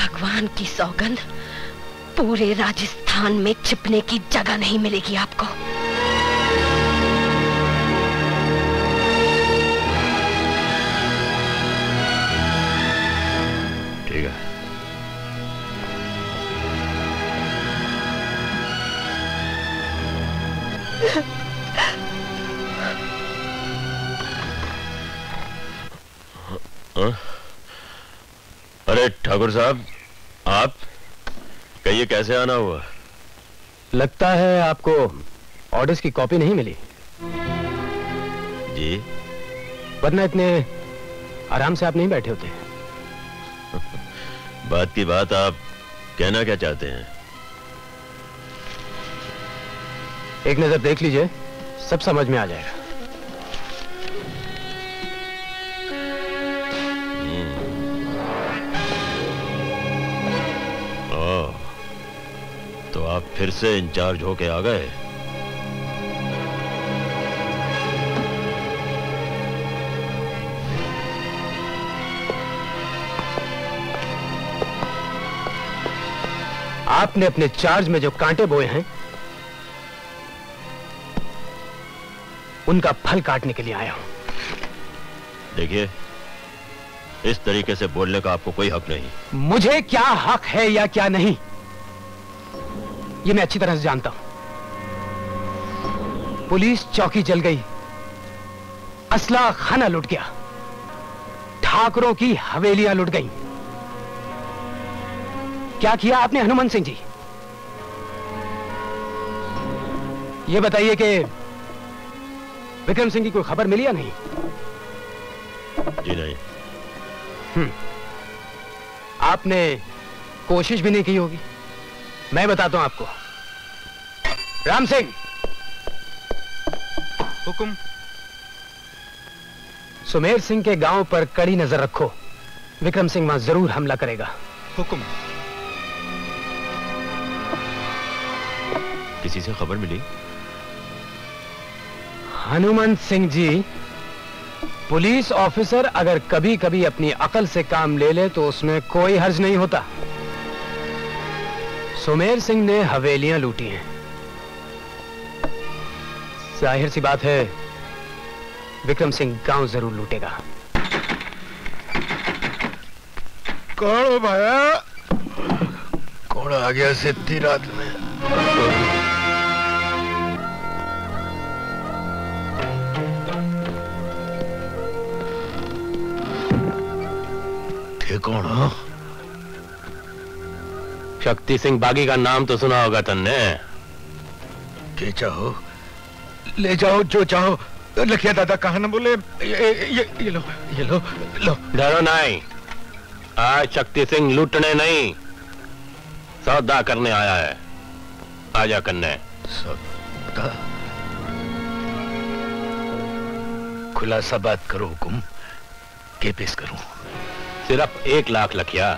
भगवान की सौगंध, पूरे राजस्थान में छिपने की जगह नहीं मिलेगी आपको। ठीक है। अरे ठाकुर साहब, आप कहिए कैसे आना हुआ? लगता है आपको ऑर्डर्स की कॉपी नहीं मिली जी, वरना इतने आराम से आप नहीं बैठे होते। बात की बात, आप कहना क्या चाहते हैं? एक नजर देख लीजिए, सब समझ में आ जाएगा। तो आप फिर से इंचार्ज होके आ गए? आपने अपने चार्ज में जो कांटे बोए हैं, उनका फल काटने के लिए आया हूं। देखिए, इस तरीके से बोलने का आपको कोई हक नहीं। मुझे क्या हक है या क्या नहीं, ये मैं अच्छी तरह से जानता हूं। पुलिस चौकी जल गई, असला खाना लुट गया, ठाकरों की हवेलियां लुट गईं। क्या किया आपने हनुमान सिंह जी? ये बताइए कि विक्रम सिंह की कोई खबर मिली या नहीं? जी नहीं। आपने कोशिश भी नहीं की होगी। मैं बताता हूं आपको। राम सिंह, हुक्म। सुमेर सिंह के गांव पर कड़ी नजर रखो, विक्रम सिंह वहां जरूर हमला करेगा। हुक्म। किसी से खबर मिली? हनुमान सिंह जी, पुलिस ऑफिसर अगर कभी कभी अपनी अकल से काम ले ले तो उसमें कोई हर्ज नहीं होता। सुमेर सिंह ने हवेलियां लूटी हैं, जाहिर सी बात है विक्रम सिंह गांव जरूर लूटेगा। कौन हो भाया? कौन आ गया से इतनी रात में? थे कौन हो? शक्ति सिंह बागी का नाम तो सुना होगा तुमने। के चाहो ले जाओ, जो चाहो। लखिया दादा कहा ना बोले। ये लो, ये लो, लो। डरो नहीं, आज शक्ति सिंह लूटने नहीं, सौदा करने आया है। आजा करने। सौदा? खुलासा बात करो हुकुम, के पेश करूं? सिर्फ 1 लाख लखिया।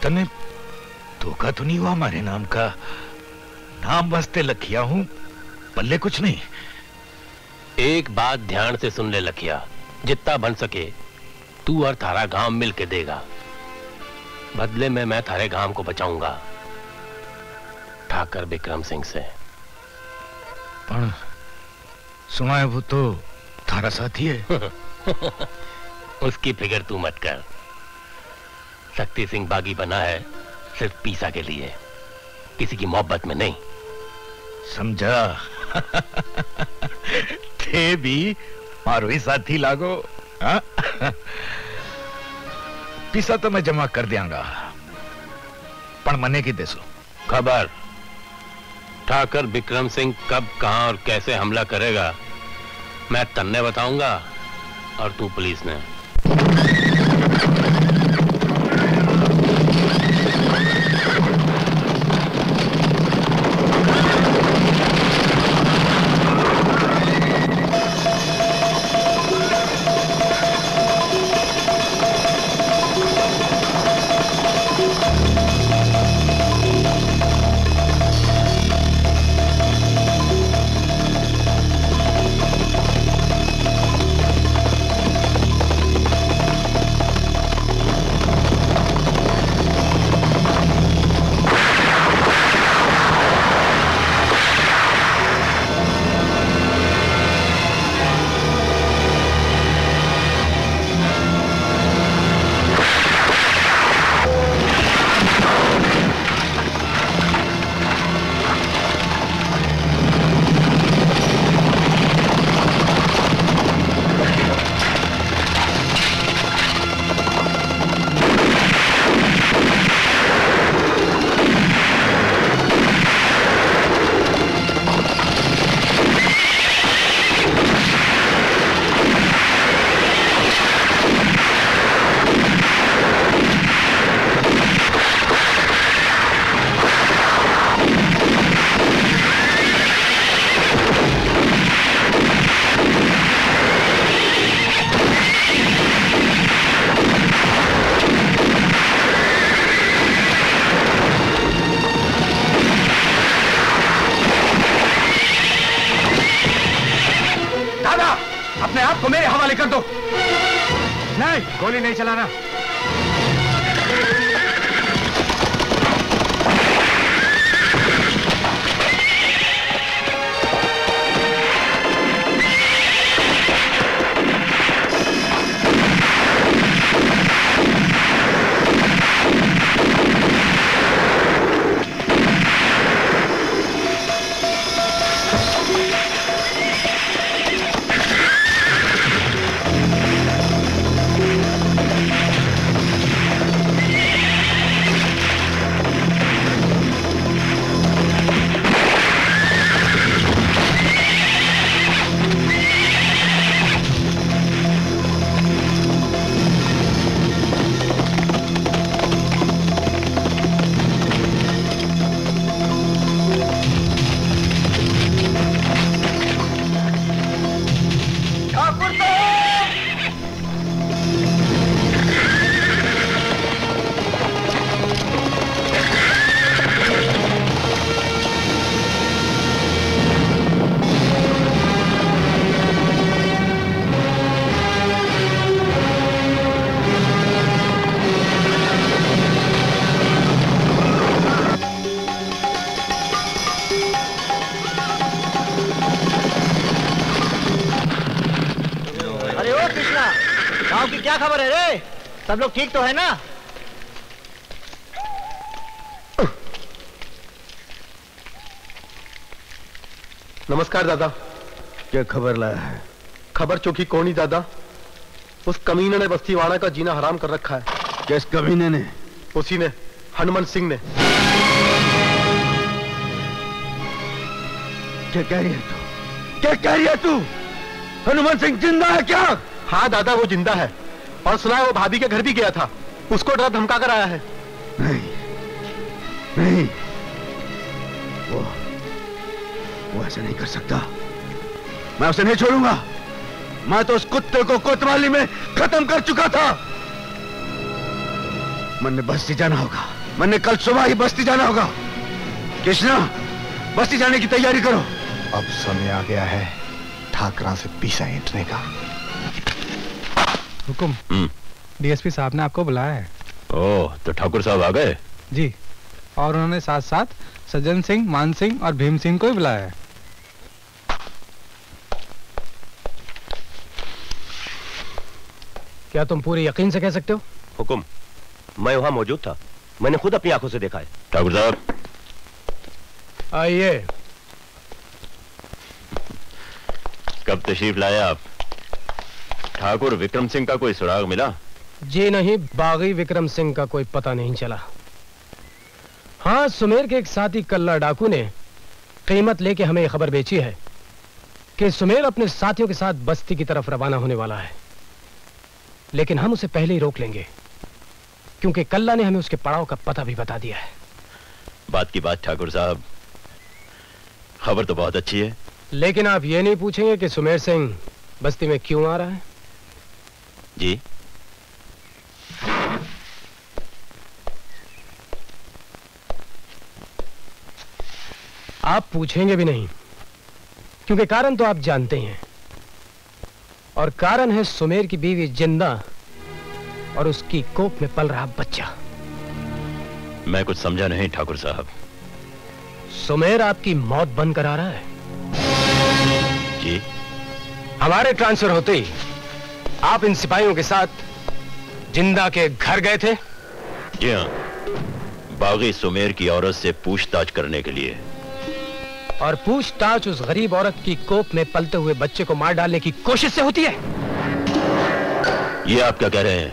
तने धोखा तो नहीं हुआ हमारे नाम का? नाम वास्ते लखिया हूं, पल्ले कुछ नहीं। एक बात ध्यान से सुन ले लखिया, जितना बन सके तू और थारा गांव मिल के देगा। बदले में मैं थारे गांव को बचाऊंगा ठाकर विक्रम सिंह से। पर सुना है वो तो थारा साथी है। उसकी फिक्र तू मत कर। शक्ति सिंह बागी बना है सिर्फ पीसा के लिए, किसी की मोहब्बत में नहीं। समझा? थे भी मारो ही साथी लागो। हाँ? पीसा तो मैं जमा कर दियांगा, पर मने की देसो खबर। ठाकर विक्रम सिंह कब, कहां और कैसे हमला करेगा मैं तन्ने बताऊंगा, और तू पुलिस ने। कार्रवाई कर दो। नहीं, गोली नहीं चलाना। क्या खबर है रे? सब लोग ठीक तो है ना? नमस्कार दादा। क्या खबर लाया है? खबर चौकी कौन ही दादा? उस कमीने ने बस्तीवाड़ा का जीना हराम कर रखा है। किस कमीने ने? उसी ने, हनुमान सिंह ने। क्या कह रही है तू? क्या कह रही है तू? हनुमान सिंह जिंदा है क्या? हाँ दादा, वो जिंदा है और सुना है वो भाभी के घर भी गया था। उसको डरा धमका कर आया है। नहीं, नहीं, वो ऐसा नहीं कर सकता। मैं उसे नहीं छोड़ूंगा। मैं तो उस कुत्ते को कोतवाली में खत्म कर चुका था। मैंने बस्ती जाना होगा। मैंने कल सुबह ही बस्ती जाना होगा। कृष्णा, बस्ती जाने की तैयारी करो। अब समय आ गया है ठाकरा से पीछा हटने का। हुकुम, डीएसपी साहब ने आपको बुलाया है। ओह, तो ठाकुर साहब आ गए? जी, और उन्होंने साथ साथ सज्जन सिंह, मान सिंह और भीम सिंह को भी बुलाया है। क्या तुम पूरे यकीन से कह सकते हो? हुकुम, मैं वहां मौजूद था। मैंने खुद अपनी आंखों से देखा है। ठाकुर साहब आइए। कब तशरीफ लाए आप? ठाकुर विक्रम सिंह का कोई सुराग मिला? जी नहीं, बागी विक्रम सिंह का कोई पता नहीं चला। हाँ, सुमेर के एक साथी कल्ला डाकू ने कीमत लेके हमें खबर बेची है कि सुमेर अपने साथियों के साथ बस्ती की तरफ रवाना होने वाला है। लेकिन हम उसे पहले ही रोक लेंगे, क्योंकि कल्ला ने हमें उसके पड़ाव का पता भी बता दिया है। बात की बात ठाकुर साहब, खबर तो बहुत अच्छी है। लेकिन आप ये नहीं पूछेंगे कि सुमेर सिंह बस्ती में क्यों आ रहा है? जी, आप पूछेंगे भी नहीं, क्योंकि कारण तो आप जानते हैं। और कारण है सुमेर की बीवी जिंदा और उसकी कोख में पल रहा बच्चा। मैं कुछ समझा नहीं ठाकुर साहब। सुमेर आपकी मौत बंद करा रहा है। जी, हमारे ट्रांसफर होते ही आप इन सिपाहियों के साथ जिंदा के घर गए थे? जी हाँ, बागी सुमेर की औरत से पूछताछ करने के लिए। और पूछताछ उस गरीब औरत की कोख में पलते हुए बच्चे को मार डालने की कोशिश से होती है। ये आप क्या कह रहे हैं?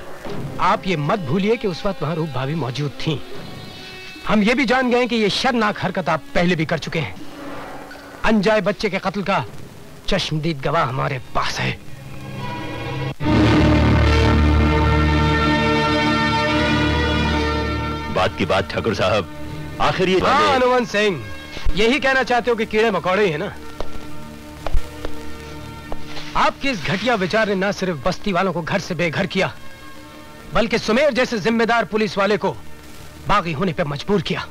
आप ये मत भूलिए कि उस वक्त वहां रूप भाभी मौजूद थीं। हम ये भी जान गए कि ये शर्मनाक हरकत आप पहले भी कर चुके हैं। अनजाए बच्चे के कत्ल का चश्मदीद गवाह हमारे पास है। बात की बात ठाकुर साहब, आखिर ये हाँ हनुमान सिंह, यही कहना चाहते हो कि कीड़े मकोड़े हैं ना? आपके इस घटिया विचार ने न सिर्फ बस्ती वालों को घर से बेघर किया, बल्कि सुमेर जैसे जिम्मेदार पुलिस वाले को बागी होने पर मजबूर किया।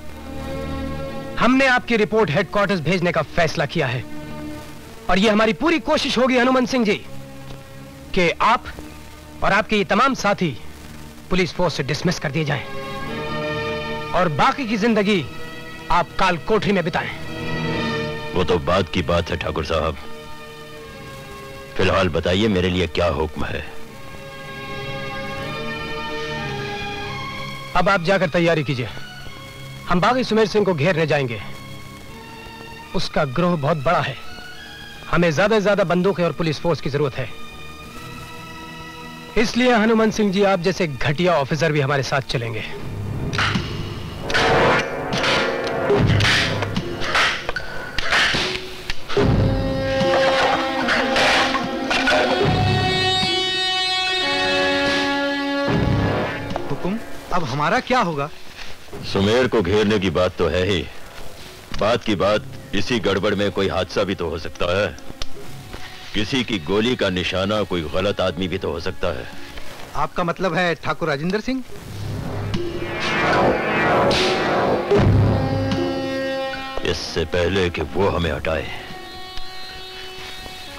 हमने आपकी रिपोर्ट हेडक्वार्टर्स भेजने का फैसला किया है और यह हमारी पूरी कोशिश होगी हनुमान सिंह जी कि आप और आपके ये तमाम साथी पुलिस फोर्स से डिसमिस कर दिए जाएं और बाकी की जिंदगी आप काल कोठरी में बिताएं। वो तो बात की बात है ठाकुर साहब। फिलहाल बताइए मेरे लिए क्या हुक्म है। अब आप जाकर तैयारी कीजिए, हम बागी सुमेर सिंह को घेरने जाएंगे। उसका ग्रोह बहुत बड़ा है, हमें ज्यादा से ज्यादा बंदूकें और पुलिस फोर्स की जरूरत है। इसलिए हनुमान सिंह जी, आप जैसे घटिया ऑफिसर भी हमारे साथ चलेंगे। हुकुम, अब हमारा क्या होगा? सुमेर को घेरने की बात तो है ही, बात की बात इसी गड़बड़ में कोई हादसा भी तो हो सकता है। किसी की गोली का निशाना कोई गलत आदमी भी तो हो सकता है। आपका मतलब है ठाकुर राजेंद्र सिंह? इससे पहले कि वो हमें हटाए,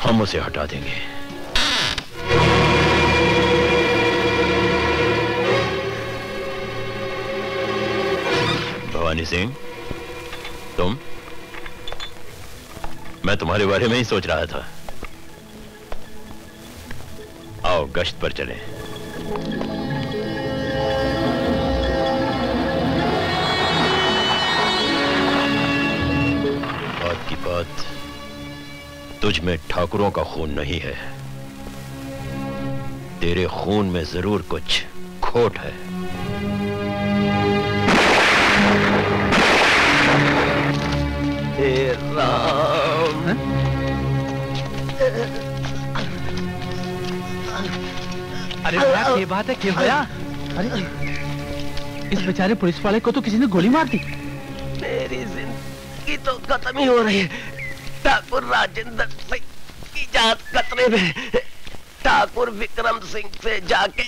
हम उसे हटा देंगे। भवानी सिंह, तुम? मैं तुम्हारे बारे में ही सोच रहा था। आओ गश्त पर चलें। बात की बात, तुझ में ठाकुरों का खून नहीं है, तेरे खून में जरूर कुछ खोट है। हे राम। अरे भैया, ये बात है क्या भैया? अरे इस बेचारे पुलिस वाले को तो किसी ने गोली मार दी। मेरी जिंदगी तो खत्म ही हो रही है। ठाकुर राजेंद्र सिंह की जान खतरे में। ठाकुर विक्रम सिंह से जाके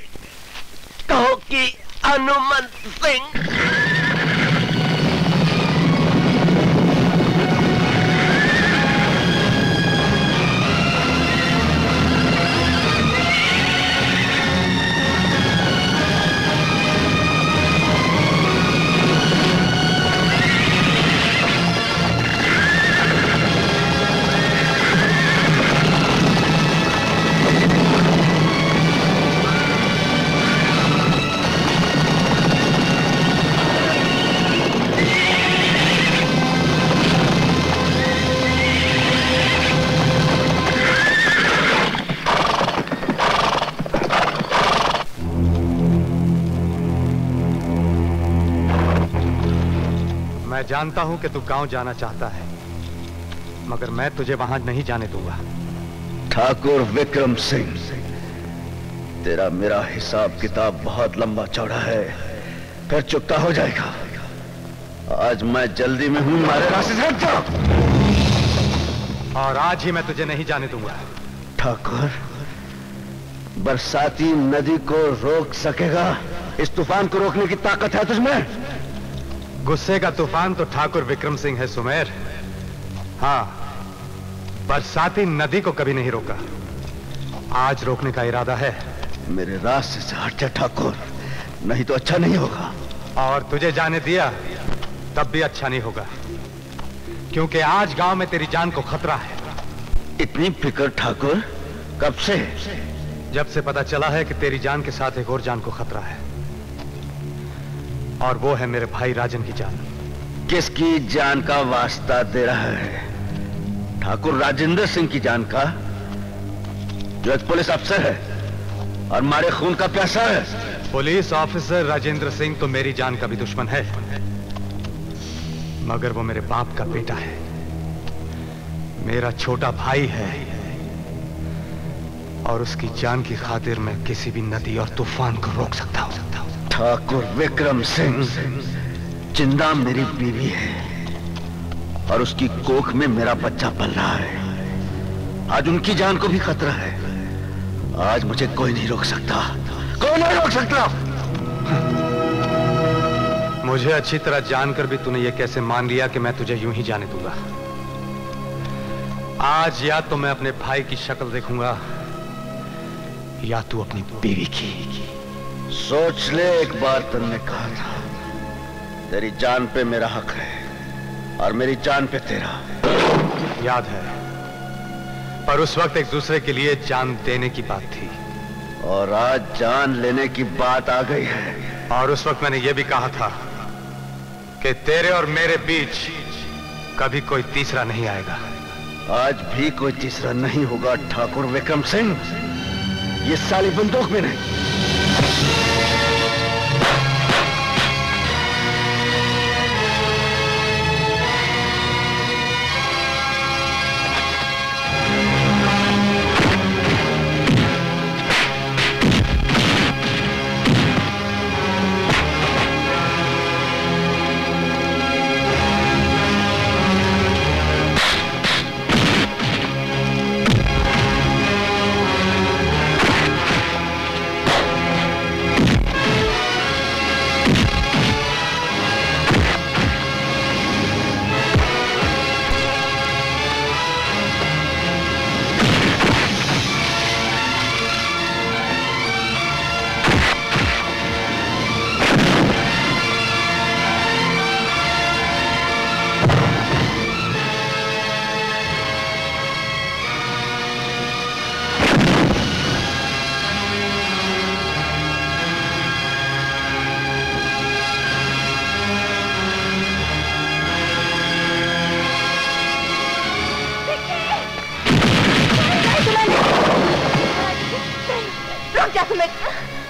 कहो कि हनुमान सिंह। मैं जानता हूं कि तू गांव जाना चाहता है, मगर मैं तुझे वहां नहीं जाने दूंगा। ठाकुर विक्रम सिंह, तेरा मेरा हिसाब किताब बहुत लंबा चौड़ा है, फिर चुकता हो जाएगा। आज मैं जल्दी में हूं, मारे रास्ते से हट जा। और आज ही मैं तुझे नहीं जाने दूंगा। ठाकुर, बरसाती नदी को रोक सकेगा? इस तूफान को रोकने की ताकत है तुझमें? गुस्से का तूफान तो ठाकुर विक्रम सिंह है सुमेर। हाँ, बरसाती नदी को कभी नहीं रोका, आज रोकने का इरादा है। मेरे रास्ते से हट जा ठाकुर, नहीं तो अच्छा नहीं होगा। और तुझे जाने दिया तब भी अच्छा नहीं होगा, क्योंकि आज गांव में तेरी जान को खतरा है। इतनी फिक्र ठाकुर, कब से? जब से पता चला है कि तेरी जान के साथ एक और जान को खतरा है, और वो है मेरे भाई राजन की जान। किसकी जान का वास्ता दे रहा है? ठाकुर राजेंद्र सिंह की जान का, जो एक पुलिस अफसर है और मारे खून का प्यासा है। पुलिस ऑफिसर राजेंद्र सिंह तो मेरी जान का भी दुश्मन है, मगर वो मेरे बाप का बेटा है, मेरा छोटा भाई है, और उसकी जान की खातिर मैं किसी भी नदी और तूफान को रोक सकता हूं। ठाकुर विक्रम सिंह, जिंदा मेरी बीवी है और उसकी कोख में मेरा बच्चा पल रहा है। आज उनकी जान को भी खतरा है। आज मुझे कोई नहीं रोक सकता, कोई नहीं रोक सकता। मुझे अच्छी तरह जानकर भी तूने ये कैसे मान लिया कि मैं तुझे यूं ही जाने दूंगा? आज या तो मैं अपने भाई की शक्ल देखूंगा, या तू अपनी बीवी की। सोच ले, एक बार तुमने कहा था तेरी जान पे मेरा हक है और मेरी जान पे तेरा। याद है, पर उस वक्त एक दूसरे के लिए जान देने की बात थी और आज जान लेने की बात आ गई है। और उस वक्त मैंने यह भी कहा था कि तेरे और मेरे बीच कभी कोई तीसरा नहीं आएगा। आज भी कोई तीसरा नहीं होगा ठाकुर विक्रम सिंह, ये साली बंदूक में नहीं।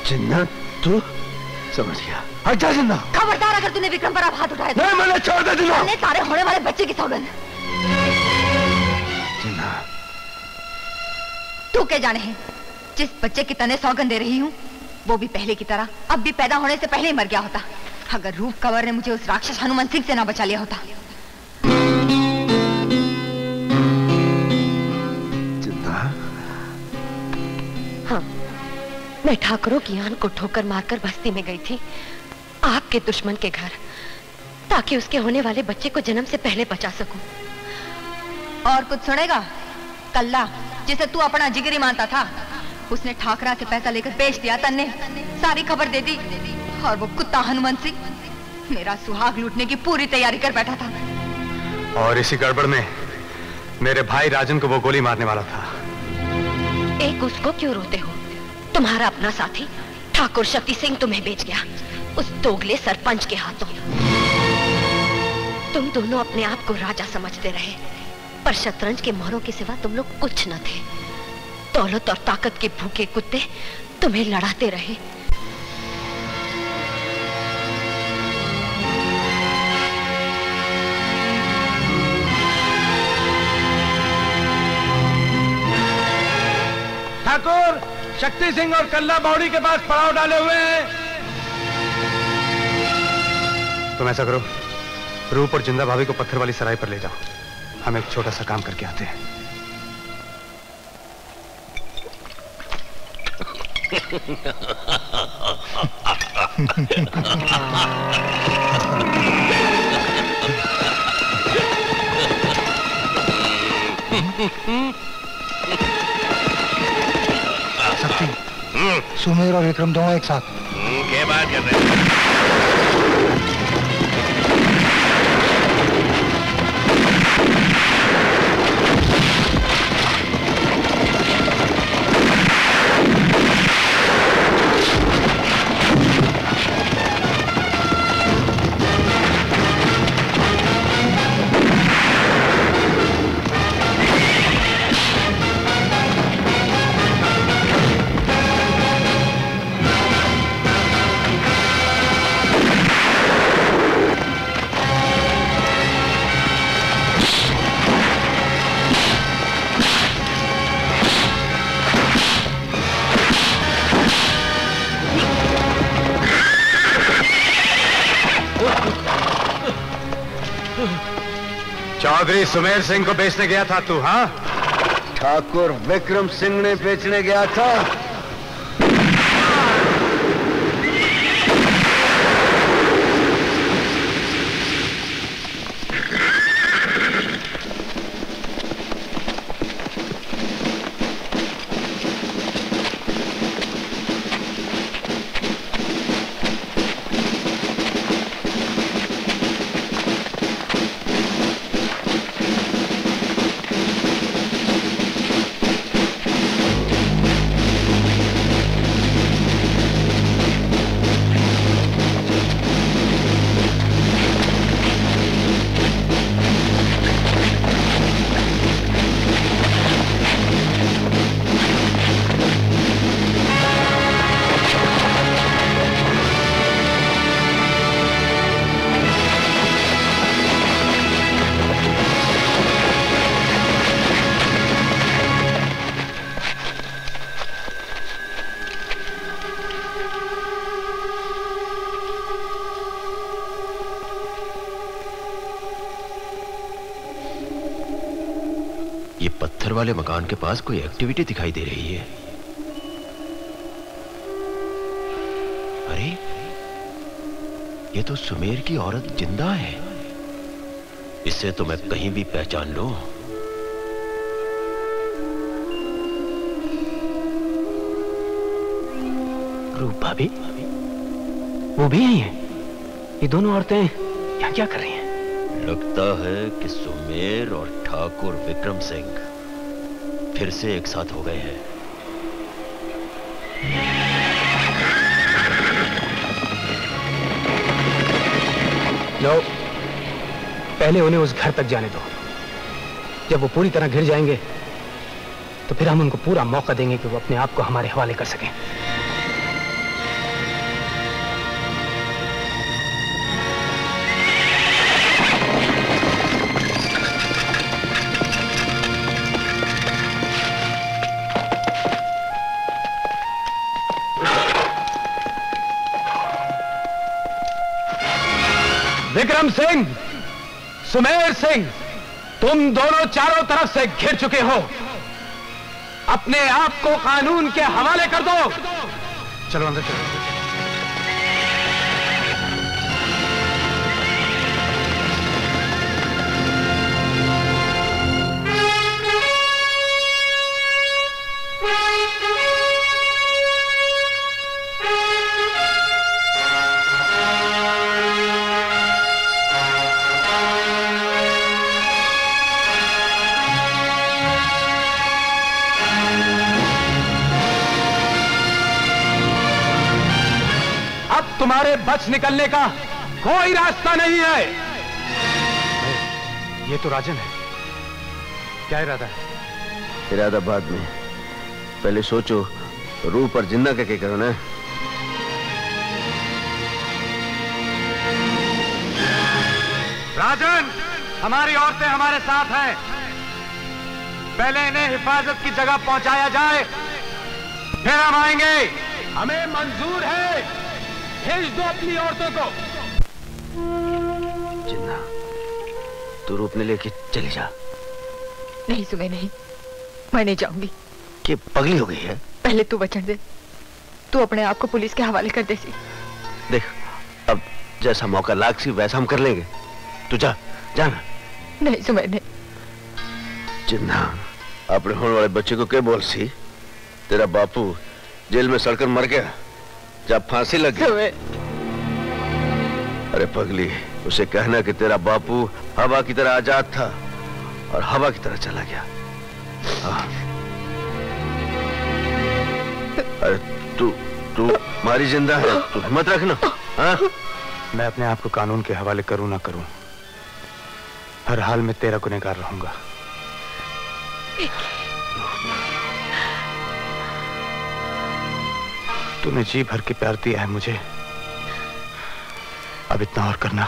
जिन्ना, तू समझ गया। हट जा जिन्ना। खबरदार अगर तूने विक्रम पर अब हाथ उठाया। नहीं, मैंने छोड़ दे जिन्ना। हमने सारे होने वाले बच्चे की सौगंध। जिन्ना, तू क्या जाने है, जिस बच्चे की तने सौगंध दे रही हूँ वो भी पहले की तरह अब भी पैदा होने से पहले ही मर गया होता, अगर रूप कंवर ने मुझे उस राक्षस हनुमान सिंह से ना बचा लिया होता। जिन्ना। हाँ, मैं ठाकुरों की आन को ठोकर मारकर बस्ती में गई थी, आपके दुश्मन के घर, ताकि उसके होने वाले बच्चे को जन्म से पहले बचा सकूं। और कुछ सुनेगा? कल्ला, जिसे तू अपना जिगरी मानता था, उसने ठाकरा से पैसा लेकर बेच दिया। तन्ने सारी खबर दे दी और वो कुत्ता हनुमान सिंह मेरा सुहाग लूटने की पूरी तैयारी कर बैठा था। और इसी गड़बड़ में मेरे भाई राजन को वो गोली मारने वाला था। एक उसको क्यों रोते हो? तुम्हारा अपना साथी ठाकुर शक्ति सिंह तुम्हें बेच गया उस दोगले सरपंच के हाथों। तुम दोनों अपने आप को राजा समझते रहे, पर शतरंज के मोहरों के सिवा तुम लोग कुछ न थे। दौलत और ताकत के भूखे कुत्ते तुम्हें लड़ाते रहे। ठाकुर शक्ति सिंह और कल्ला बावड़ी के पास पड़ाव डाले हुए हैं। तुम ऐसा करो, रूप और जिंदा भाभी को पत्थर वाली सराय पर ले जाओ, हम एक छोटा सा काम करके आते हैं। शक्ति, सुमेर और विक्रम दोनों एक साथ। क्या बात कर रहे हैं? चौधरी सुमेर सिंह को बेचने गया था तू? हाँ, ठाकुर विक्रम सिंह ने बेचने गया था। ये पत्थर वाले मकान के पास कोई एक्टिविटी दिखाई दे रही है। अरे ये तो सुमेर की औरत जिंदा है। इसे तो मैं कहीं भी पहचान लूं। रूप भाभी, वो भी यही है। ये दोनों औरतें यहाँ क्या कर रही हैं? लगता है कि सुमेर और ठाकुर विक्रम सिंह फिर से एक साथ हो गए हैं। लो, पहले उन्हें उस घर तक जाने दो। जब वो पूरी तरह घिर जाएंगे तो फिर हम उनको पूरा मौका देंगे कि वो अपने आप को हमारे हवाले कर सकें। विक्रम सिंह, सुमेर सिंह, तुम दोनों चारों तरफ से घिर चुके हो। अपने आप को कानून के हवाले कर दो। चलो अंदर चलो। तुम्हारे बच निकलने का कोई रास्ता नहीं है। ये तो राजन है। क्या इरादा है? इरादा बाद में, पहले सोचो रूप और जिंदा क्या करो ना। राजन, हमारी औरतें हमारे साथ हैं। पहले इन्हें हिफाजत की जगह पहुंचाया जाए, फिर हम आएंगे। हमें मंजूर है, भेज दो अपनी औरतों को। जिन्ना, तू रूप ने लेके चली जा। नहीं सुमे, नहीं, मैं नहीं जाऊंगी। कि पगली हो गई है? पहले तू वचन दे, तू अपने आप को पुलिस के हवाले कर दे सी। देख, अब जैसा मौका लाग सी वैसा हम कर लेंगे। तू जा, जाना। नहीं सुमे, नहीं। जिन्ना, अपने होने वाले बच्चे को क्या बोल सी? तेरा बापू जेल में सड़कर मर गया जब फांसी लग गई। अरे पगली, उसे कहना कि तेरा बापू हवा की तरह आजाद था और हवा की तरह चला गया। अरे तू मारी जिंदा है, तू हिम्मत रखना। मैं अपने आप को कानून के हवाले करूं ना करूं, हर हाल में तेरा गुनहगार रहूंगा। तूने जी भर के प्यार दिया है मुझे, अब इतना और करना